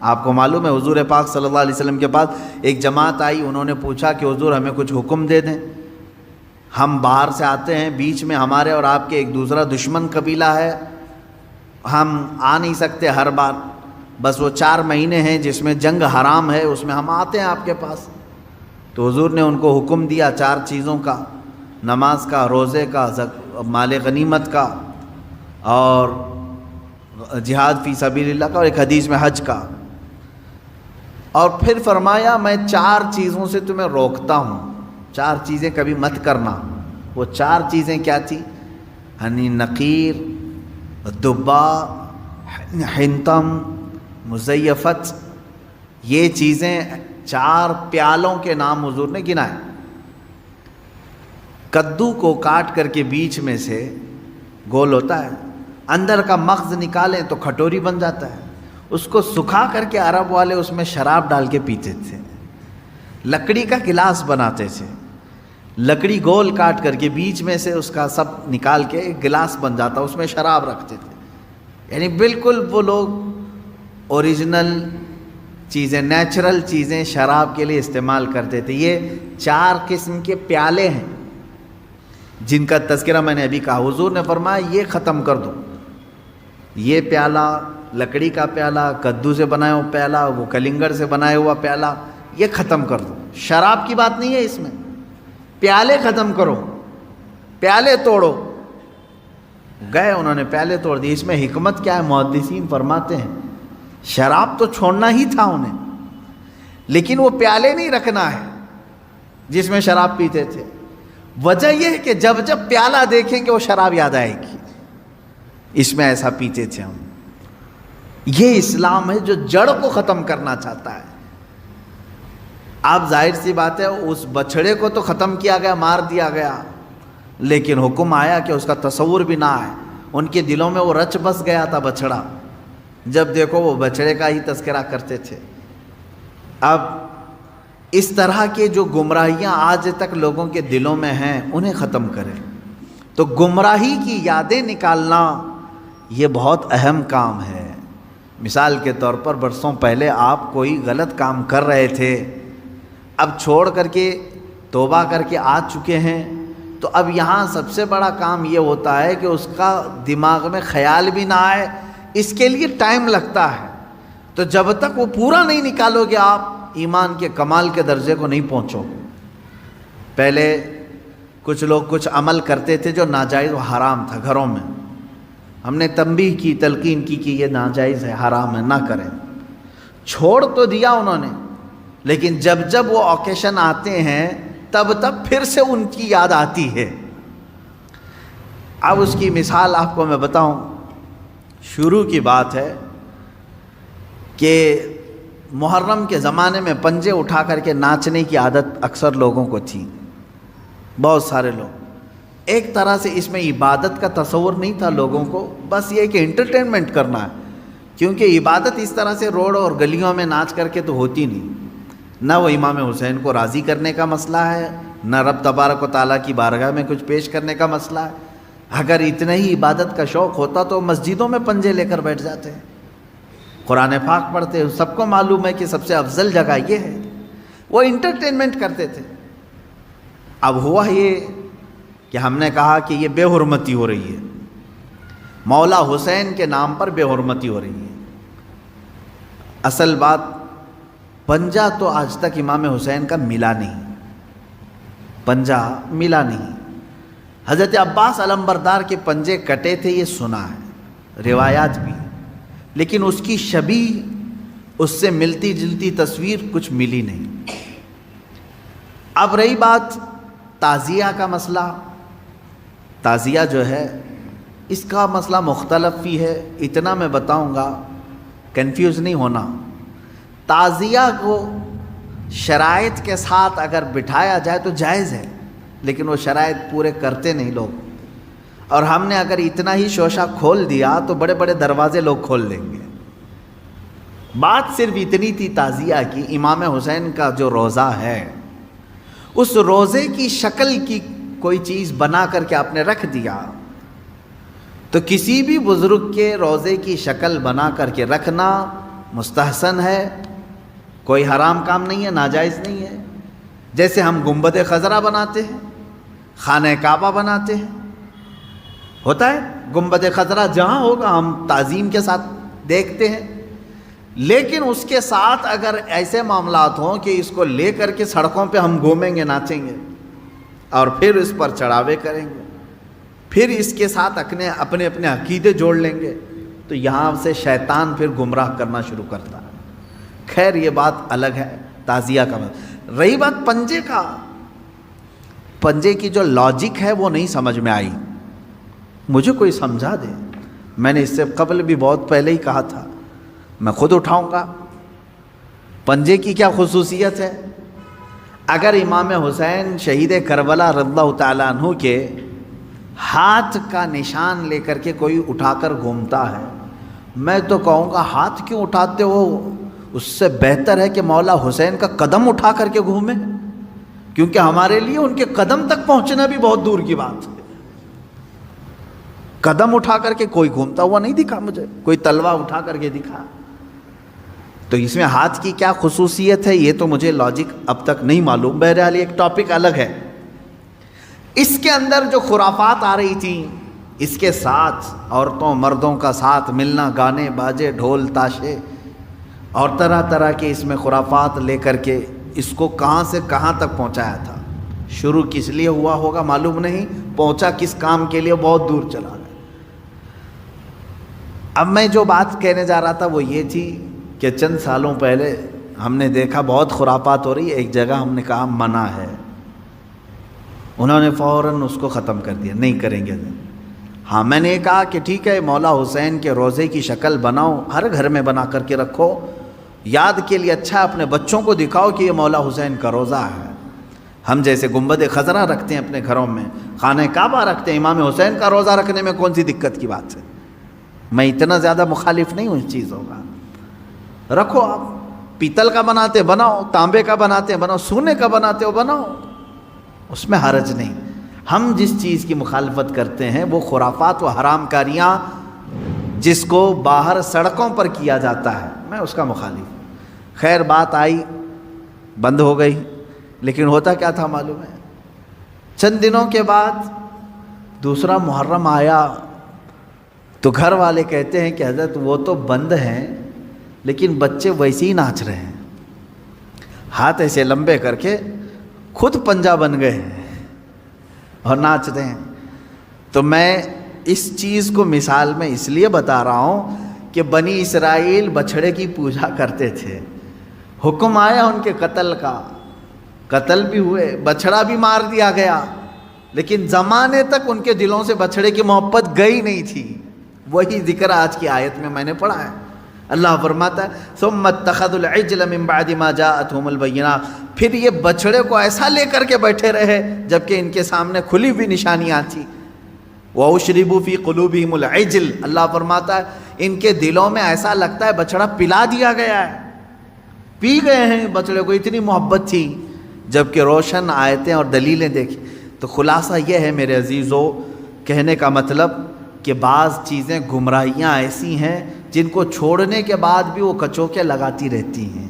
آپ کو معلوم ہے حضور پاک صلی اللہ علیہ وسلم کے پاس ایک جماعت آئی، انہوں نے پوچھا کہ حضور ہمیں کچھ حکم دے دیں، ہم باہر سے آتے ہیں، بیچ میں ہمارے اور آپ کے ایک دوسرا دشمن قبیلہ ہے، ہم آ نہیں سکتے ہر بار، بس وہ 4 مہینے ہیں جس میں جنگ حرام ہے، اس میں ہم آتے ہیں آپ کے پاس۔ تو حضور نے ان کو حکم دیا 4 چیزوں کا، نماز کا، روزے کا، مال غنیمت کا، اور جہاد فی سبیل اللہ کا، اور ایک حدیث میں حج کا۔ اور پھر فرمایا میں 4 چیزوں سے تمہیں روکتا ہوں، 4 چیزیں کبھی مت کرنا۔ وہ 4 چیزیں کیا تھی؟ یعنی نقیر، دبا، حنتم، مزیفت، یہ چیزیں 4 پیالوں کے نام حضور نے گنائے۔ کدو کو کاٹ کر کے بیچ میں سے گول ہوتا ہے، اندر کا مغز نکالیں تو کھٹوری بن جاتا ہے، اس کو سکھا کر کے عرب والے اس میں شراب ڈال کے پیتے تھے۔ لکڑی کا گلاس بناتے تھے، لکڑی گول کاٹ کر کے بیچ میں سے اس کا سب نکال کے ایک گلاس بن جاتا، اس میں شراب رکھتے تھے۔ یعنی بالکل وہ لوگ اوریجنل چیزیں، نیچرل چیزیں شراب کے لیے استعمال کرتے تھے۔ یہ 4 قسم کے پیالے ہیں جن کا تذکرہ میں نے ابھی کہا۔ حضور نے فرمایا یہ ختم کر دو، یہ پیالہ، لکڑی کا پیالہ، کدو سے بنایا ہوا پیالہ، وہ کلنگڑ سے بنایا ہوا پیالہ، یہ ختم کر دو۔ شراب کی بات نہیں ہے اس میں، پیالے ختم کرو، پیالے توڑو۔ گئے انہوں نے پیالے توڑ دیے۔ اس میں حکمت کیا ہے؟ محدثین فرماتے ہیں شراب تو چھوڑنا ہی تھا انہیں، لیکن وہ پیالے نہیں رکھنا ہے جس میں شراب پیتے تھے۔ وجہ یہ ہے کہ جب جب پیالہ دیکھیں گے وہ شراب یاد آئے گی، اس میں ایسا پیتے تھے ہم۔ یہ اسلام ہے جو جڑ کو ختم کرنا چاہتا ہے۔ آپ ظاہر سی بات ہے اس بچھڑے کو تو ختم کیا گیا، مار دیا گیا، لیکن حکم آیا کہ اس کا تصور بھی نہ آئے۔ ان کے دلوں میں وہ رچ بس گیا تھا بچھڑا، جب دیکھو وہ بچڑے کا ہی تذکرہ کرتے تھے۔ اب اس طرح کے جو گمراہیاں آج تک لوگوں کے دلوں میں ہیں انہیں ختم کریں۔ تو گمراہی کی یادیں نکالنا یہ بہت اہم کام ہے۔ مثال کے طور پر برسوں پہلے آپ کوئی غلط کام کر رہے تھے، اب چھوڑ کر کے توبہ کر کے آ چکے ہیں، تو اب یہاں سب سے بڑا کام یہ ہوتا ہے کہ اس کا دماغ میں خیال بھی نہ آئے، اس کے لیے ٹائم لگتا ہے۔ تو جب تک وہ پورا نہیں نکالو گے آپ ایمان کے کمال کے درجے کو نہیں پہنچو گے۔ پہلے کچھ لوگ کچھ عمل کرتے تھے جو ناجائز و حرام تھا گھروں میں، ہم نے تنبیہ کی، تلقین کی کہ یہ ناجائز ہے، حرام ہے، نہ کریں۔ چھوڑ تو دیا انہوں نے، لیکن جب جب وہ اوکیشن آتے ہیں تب تب پھر سے ان کی یاد آتی ہے۔ اب اس کی مثال آپ کو میں بتاؤں، شروع کی بات ہے کہ محرم کے زمانے میں پنجے اٹھا کر کے ناچنے کی عادت اکثر لوگوں کو تھی، بہت سارے لوگ۔ ایک طرح سے اس میں عبادت کا تصور نہیں تھا لوگوں کو، بس یہ کہ انٹرٹینمنٹ کرنا ہے، کیونکہ عبادت اس طرح سے روڈ اور گلیوں میں ناچ کر کے تو ہوتی نہیں۔ نہ وہ امام حسین کو راضی کرنے کا مسئلہ ہے، نہ رب تبارک و تعالیٰ کی بارگاہ میں کچھ پیش کرنے کا مسئلہ ہے۔ اگر اتنا ہی عبادت کا شوق ہوتا تو مسجدوں میں پنجے لے کر بیٹھ جاتے ہیں، قرآن پاک پڑھتے ہیں۔ سب کو معلوم ہے کہ سب سے افضل جگہ یہ ہے، وہ انٹرٹینمنٹ کرتے تھے۔ اب ہوا یہ کہ ہم نے کہا کہ یہ بے حرمتی ہو رہی ہے، مولا حسین کے نام پر بے حرمتی ہو رہی ہے۔ اصل بات پنجہ تو آج تک امام حسین کا ملا نہیں، پنجہ ملا نہیں۔ حضرت عباس علمبردار کے پنجے کٹے تھے یہ سنا ہے، روایات بھی، لیکن اس کی شبیہ، اس سے ملتی جلتی تصویر کچھ ملی نہیں۔ اب رہی بات تعزیہ کا مسئلہ، تعزیہ جو ہے اس کا مسئلہ مختلف بھی ہے، اتنا میں بتاؤں گا، کنفیوز نہیں ہونا۔ تعزیہ کو شرائط کے ساتھ اگر بٹھایا جائے تو جائز ہے، لیکن وہ شرائط پورے کرتے نہیں لوگ، اور ہم نے اگر اتنا ہی شوشہ کھول دیا تو بڑے بڑے دروازے لوگ کھول دیں گے۔ بات صرف اتنی تھی تعزیہ کی، امام حسین کا جو روضہ ہے اس روضے کی شکل کی کوئی چیز بنا کر کے آپ نے رکھ دیا، تو کسی بھی بزرگ کے روضے کی شکل بنا کر کے رکھنا مستحسن ہے، کوئی حرام کام نہیں ہے، ناجائز نہیں ہے. جیسے ہم گنبد خضرا بناتے ہیں، خانہ کعبہ بناتے ہیں، ہوتا ہے گنبد خضرا جہاں ہوگا ہم تعظیم کے ساتھ دیکھتے ہیں، لیکن اس کے ساتھ اگر ایسے معاملات ہوں کہ اس کو لے کر کے سڑکوں پہ ہم گھومیں گے، ناچیں گے اور پھر اس پر چڑھاوے کریں گے، پھر اس کے ساتھ اپنے عقیدے جوڑ لیں گے، تو یہاں سے شیطان پھر گمراہ کرنا شروع کرتا ہے. خیر یہ بات الگ ہے، تعزیہ کا. رہی بات پنجے کا، پنجے کی جو لاجک ہے وہ نہیں سمجھ میں آئی، مجھے کوئی سمجھا دے. میں نے اس سے قبل بھی بہت پہلے ہی کہا تھا، میں خود اٹھاؤں گا. پنجے کی کیا خصوصیت ہے؟ اگر امام حسین شہید کربلا رضی اللہ تعالیٰ عنہ کے ہاتھ کا نشان لے کر کے کوئی اٹھا کر گھومتا ہے، میں تو کہوں گا ہاتھ کیوں اٹھاتے ہو؟ اس سے بہتر ہے کہ مولا حسین کا قدم اٹھا کر کے گھومیں، کیونکہ ہمارے لیے ان کے قدم تک پہنچنا بھی بہت دور کی بات ہے. قدم اٹھا کر کے کوئی گھومتا ہوا نہیں دکھا مجھے، کوئی تلوار اٹھا کر کے دکھا. تو اس میں ہاتھ کی کیا خصوصیت ہے یہ تو مجھے لاجک اب تک نہیں معلوم. بہرحال ایک ٹاپک الگ ہے. اس کے اندر جو خرافات آ رہی تھیں، اس کے ساتھ عورتوں مردوں کا ساتھ ملنا، گانے باجے ڈھول تاشے اور طرح طرح کے اس میں خرافات لے کر کے اس کو کہاں سے کہاں تک پہنچایا تھا. شروع کس لیے ہوا ہوگا معلوم نہیں، پہنچا کس کام کے لیے بہت دور چلا گیا. اب میں جو بات کہنے جا رہا تھا وہ یہ تھی کہ چند سالوں پہلے ہم نے دیکھا بہت خرافات ہو رہی ہے. ایک جگہ ہم نے کہا منع ہے، انہوں نے فوراً اس کو ختم کر دیا، نہیں کریں گے. ہاں میں نے کہا کہ ٹھیک ہے، مولا حسین کے روضے کی شکل بناؤ، ہر گھر میں بنا کر کے رکھو، یاد کے لیے اچھا اپنے بچوں کو دکھاؤ کہ یہ مولا حسین کا روضہ ہے. ہم جیسے گنبد خضرا رکھتے ہیں اپنے گھروں میں، خانہ کعبہ رکھتے ہیں، امام حسین کا روضہ رکھنے میں کون سی دقت کی بات ہے؟ میں اتنا زیادہ مخالف نہیں ہوں اس چیزوں کا. رکھو، آپ پیتل کا بناتے بناؤ، تانبے کا بناتے بناؤ، سونے کا بناتے ہو بناؤ، اس میں حرج نہیں. ہم جس چیز کی مخالفت کرتے ہیں وہ خرافات و حرام کاریاں جس کو باہر سڑکوں پر کیا جاتا ہے، میں اس کا مخالف. خیر بات آئی، بند ہو گئی. لیکن ہوتا کیا تھا معلوم ہے؟ چند دنوں کے بعد دوسرا محرم آیا تو گھر والے کہتے ہیں کہ حضرت وہ تو بند ہیں لیکن بچے ویسے ہی ناچ رہے ہیں، ہاتھ ایسے لمبے کر کے خود پنجہ بن گئے ہیں اور ناچ رہے ہیں. تو میں اس چیز کو مثال میں اس لیے بتا رہا ہوں کہ بنی اسرائیل بچھڑے کی پوجا کرتے تھے، حکم آیا ان کے قتل کا، قتل بھی ہوئے، بچھڑا بھی مار دیا گیا، لیکن زمانے تک ان کے دلوں سے بچھڑے کی محبت گئی نہیں تھی. وہی ذکر آج کی آیت میں میں نے پڑھا ہے. اللہ فرماتا ہے ثم اتخذوا العجل من بعد ما جاءتهم البینات، پھر یہ بچھڑے کو ایسا لے کر کے بیٹھے رہے جبکہ ان کے سامنے کھلی ہوئی نشانیاں تھیں. وَأُشْرِبُوا فِي قُلُوبِهِمُ الْعِجْلَ، اللہ فرماتا ہے ان کے دلوں میں ایسا لگتا ہے بچڑا پلا دیا گیا ہے، پی گئے ہیں بچڑے کو، اتنی محبت تھی. جبکہ روشن آیتیں اور دلیلیں دیکھیں. تو خلاصہ یہ ہے میرے عزیزو، کہنے کا مطلب کہ بعض چیزیں گمراہیاں ایسی ہیں جن کو چھوڑنے کے بعد بھی وہ کچوکے لگاتی رہتی ہیں.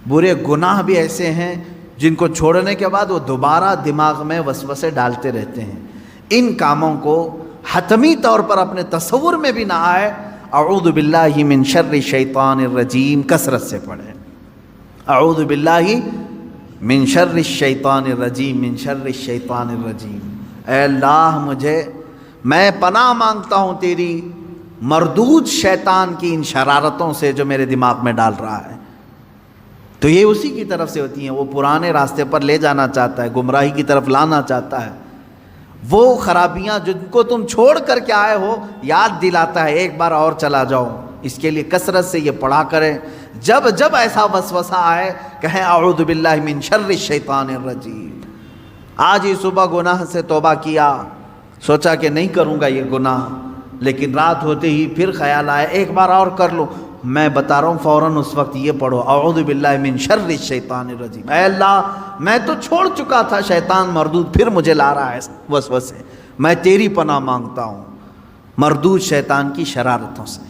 برے گناہ بھی ایسے ہیں جن کو چھوڑنے کے بعد وہ دوبارہ دماغ میں وسوسے ڈالتے رہتے ہیں. ان کاموں کو حتمی طور پر اپنے تصور میں بھی نہ آئے. اعوذ باللہ من شر الشیطان الرجیم کثرت سے پڑھیں. اعوذ باللہ من شر الشیطان الرجیم، من شر الشیطان الرجیم. اے اللہ میں پناہ مانگتا ہوں تیری مردود شیطان کی ان شرارتوں سے جو میرے دماغ میں ڈال رہا ہے. تو یہ اسی کی طرف سے ہوتی ہیں، وہ پرانے راستے پر لے جانا چاہتا ہے، گمراہی کی طرف لانا چاہتا ہے. وہ خرابیاں جن کو تم چھوڑ کر کے آئے ہو یاد دلاتا ہے ایک بار اور چلا جاؤ. اس کے لیے کثرت سے یہ پڑھا کریں. جب جب ایسا وسوسہ آئے کہیں اعوذ باللہ من شر الشیطان الرجیم. آج ہی صبح گناہ سے توبہ کیا، سوچا کہ نہیں کروں گا یہ گناہ، لیکن رات ہوتے ہی پھر خیال آیا ایک بار اور کر لوں. میں بتا رہا ہوں فوراً اس وقت یہ پڑھو اعوذ باللہ من شر الشیطان الرجیم. اے اللہ میں تو چھوڑ چکا تھا شیطان مردود، پھر مجھے لا رہا ہے وسوسے، میں تیری پناہ مانگتا ہوں مردود شیطان کی شرارتوں سے.